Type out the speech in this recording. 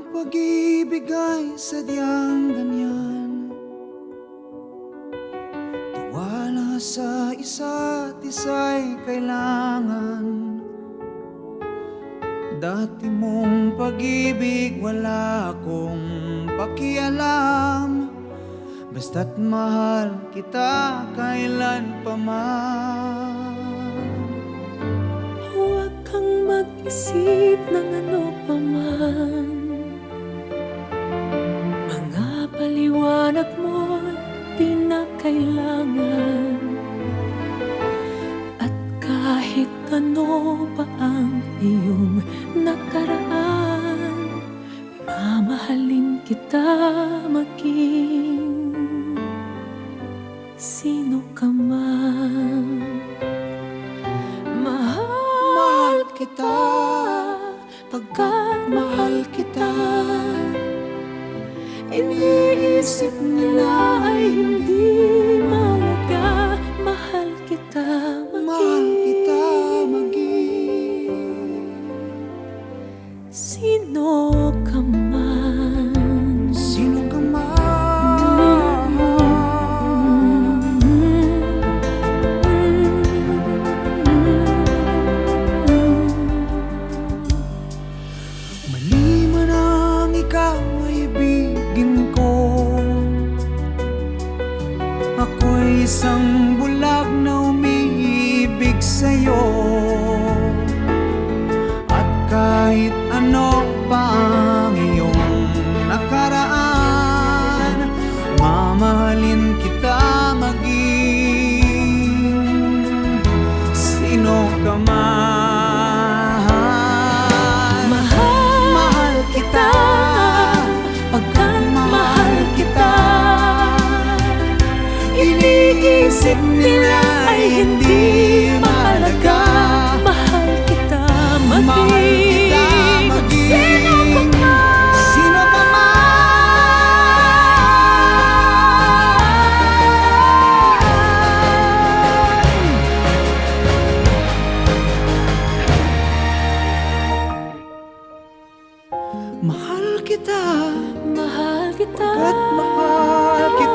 pag-ibig ay sadyang ganyan, tiwala sa isa't isa'y kailangan. Dati mong pag-ibig wala akong pakialam, basta't mahal kita kailan pa man. Huwag kang mag-isip ng ano pa man, mga paliwanag mo di na kailangan. At kahit ano pa ang iyong nakaraan, mamahalin kita maging sino ka man. Mahal kita pagkat mahal kita. Iniisip nila ay hindi mahalaga. Mahal kita maging sino ka man. Sino ka man. Mali man ang ikaw ay ibigin ko, ako'y isang bulag na umiibig sa'yo. At kahit ano pa ang iyong nakaraan, mamahalin kita maging sino ka man. Mahal kita pagkat mahal kita. Iniisip nila ay hindi mahalaga. Mahal kita maging sino ka man. Sino ka man. Mahal kita, Mahal kita at mahal kita.